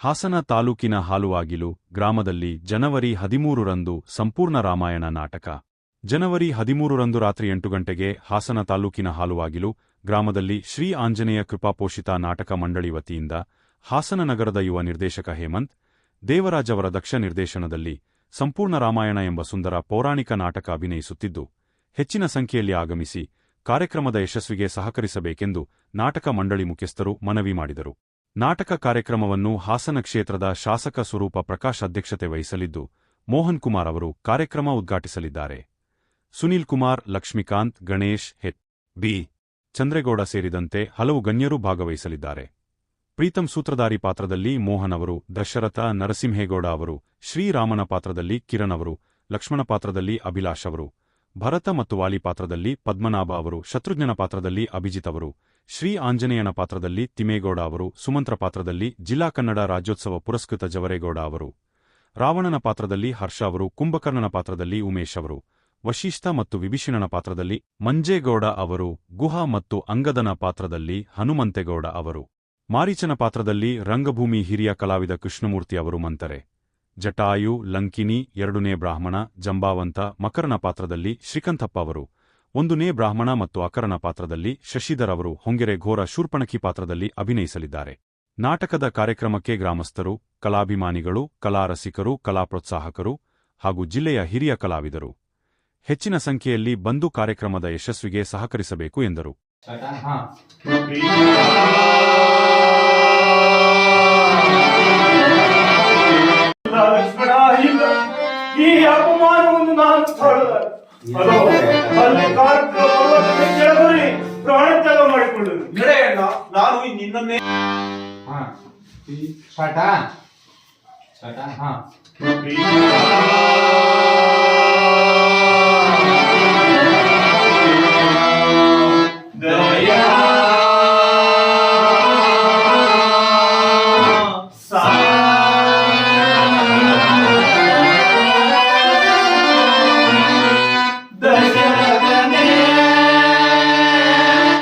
ಹಾಸನ ತಾಲೂಕಿನ ಹಾಲುವಾಗಿಲು ಗ್ರಾಮದಲ್ಲಿ ಜನವರಿ 13ರಂದು ಸಂಪೂರ್ಣ ರಾಮಾಯಣ ನಾಟಕ. ಜನವರಿ 13ರಂದು ರಾತ್ರಿ 8 ಗಂಟೆಗೆ ಹಾಸನ ತಾಲೂಕಿನ ಹಾಲುವಾಗಿಲು ಗ್ರಾಮದಲ್ಲಿ ಶ್ರೀ ಆಂಜನೇಯ ಕೃಪಾಪೋಷಿತ ನಾಟಕ ಮಂಡಳಿ ವತಿಯಿಂದ ಹಾಸನ ನಗರದ ಯುವ ನಿರ್ದೇಶಕ ಹೇಮಂತ್ ದೇವರಾಜ್ ಅವರ ದಕ್ಷ ನಿರ್ದೇಶನದಲ್ಲಿ ಸಂಪೂರ್ಣ ರಾಮಾಯಣ ಎಂಬ ಸುಂದರ ಪೌರಾಣಿಕ ನಾಟಕ ಅಭಿನಯಿಸುತ್ತಿದ್ದು, ಹೆಚ್ಚಿನ ಸಂಖ್ಯೆಯಲ್ಲಿ ಆಗಮಿಸಿ ಕಾರ್ಯಕ್ರಮದ ಯಶಸ್ವಿಗೆ ಸಹಕರಿಸಬೇಕೆಂದು ನಾಟಕ ಮಂಡಳಿ ಮುಖ್ಯಸ್ಥರು ಮನವಿ ಮಾಡಿದರು. ನಾಟಕ ಕಾರ್ಯಕ್ರಮವನ್ನು ಹಾಸನ ಕ್ಷೇತ್ರದ ಶಾಸಕ ಸ್ವರೂಪ ಪ್ರಕಾಶ್ ಅಧ್ಯಕ್ಷತೆ ವಹಿಸಲಿದ್ದು, ಮೋಹನ್ ಕುಮಾರ್ ಅವರು ಕಾರ್ಯಕ್ರಮ ಉದ್ಘಾಟಿಸಲಿದ್ದಾರೆ. ಸುನೀಲ್ ಕುಮಾರ್, ಲಕ್ಷ್ಮೀಕಾಂತ್, ಗಣೇಶ್, ಬಿ. ಚಂದ್ರೇಗೌಡ ಸೇರಿದಂತೆ ಹಲವು ಗಣ್ಯರು ಭಾಗವಹಿಸಲಿದ್ದಾರೆ. ಪ್ರೀತಂ ಸೂತ್ರಧಾರಿ ಪಾತ್ರದಲ್ಲಿ ಮೋಹನ್ ಅವರು, ದಶರಥ ನರಸಿಂಹೇಗೌಡ ಅವರು, ಶ್ರೀರಾಮನ ಪಾತ್ರದಲ್ಲಿ ಕಿರಣ್ ಅವರು, ಲಕ್ಷ್ಮಣ ಪಾತ್ರದಲ್ಲಿ ಅಭಿಲಾಷ್ ಅವರು, ಭರತ ಮತ್ತು ವಾಲಿ ಪಾತ್ರದಲ್ಲಿ ಪದ್ಮನಾಭ ಅವರು, ಶತ್ರುಘ್ನನ ಪಾತ್ರದಲ್ಲಿ ಅಭಿಜಿತ್ ಅವರು, ಶ್ರೀ ಆಂಜನೇಯನ ಪಾತ್ರದಲ್ಲಿ ತಿಮ್ಮೇಗೌಡ ಅವರು, ಸುಮಂತ್ರ ಪಾತ್ರದಲ್ಲಿ ಜಿಲ್ಲಾ ಕನ್ನಡ ರಾಜ್ಯೋತ್ಸವ ಪುರಸ್ಕೃತ ಜವರೇಗೌಡ ಅವರು, ರಾವಣನ ಪಾತ್ರದಲ್ಲಿ ಹರ್ಷ ಅವರು, ಕುಂಭಕರ್ಣನ ಪಾತ್ರದಲ್ಲಿ ಉಮೇಶ್ ಅವರು, ವಶಿಷ್ಠ ಮತ್ತು ವಿಭೀಷಣನ ಪಾತ್ರದಲ್ಲಿ ಮಂಜೇಗೌಡ ಅವರು, ಗುಹಾ ಮತ್ತು ಅಂಗದನ ಪಾತ್ರದಲ್ಲಿ ಹನುಮಂತೇಗೌಡ ಅವರು, ಮಾರೀಚನ ಪಾತ್ರದಲ್ಲಿ ರಂಗಭೂಮಿ ಹಿರಿಯ ಕಲಾವಿದ ಕೃಷ್ಣಮೂರ್ತಿ ಅವರು, ಮಂತರೆ, ಜಟಾಯು, ಲಂಕಿನಿ, 2ನೇ ಬ್ರಾಹ್ಮಣ, ಜಂಬಾವಂತ, ಮಕರನ ಪಾತ್ರದಲ್ಲಿ ಶ್ರೀಕಂಠಪ್ಪ ಅವರು, 1ನೇ ಬ್ರಾಹ್ಮಣ ಮತ್ತು ಅಕರನ ಪಾತ್ರದಲ್ಲಿ ಶಶಿಧರ್ ಅವರು, ಹೊಂಗೆರೆ ಘೋರ ಶೂರ್ಪಣಖಿ ಪಾತ್ರದಲ್ಲಿ ಅಭಿನಯಿಸಲಿದ್ದಾರೆ. ನಾಟಕದ ಕಾರ್ಯಕ್ರಮಕ್ಕೆ ಗ್ರಾಮಸ್ಥರು, ಕಲಾಭಿಮಾನಿಗಳು, ಕಲಾರಸಿಕರು, ಕಲಾಪ್ರೋತ್ಸಾಹಕರು ಹಾಗೂ ಜಿಲ್ಲೆಯ ಹಿರಿಯ ಕಲಾವಿದರು ಹೆಚ್ಚಿನ ಸಂಖ್ಯೆಯಲ್ಲಿ ಬಂದು ಕಾರ್ಯಕ್ರಮದ ಯಶಸ್ವಿಗೆ ಸಹಕರಿಸಬೇಕು ಎಂದರು. ಈ ಅಪಮಾನವನ್ನು ನಾನು ಪ್ರಾಣತ್ಯಾಗ ಮಾಡಿಕೊಳ್ಳುವುದು. ನಾನು ನಿನ್ನನ್ನೇ ಸ್ಟಾರ್ಟಾ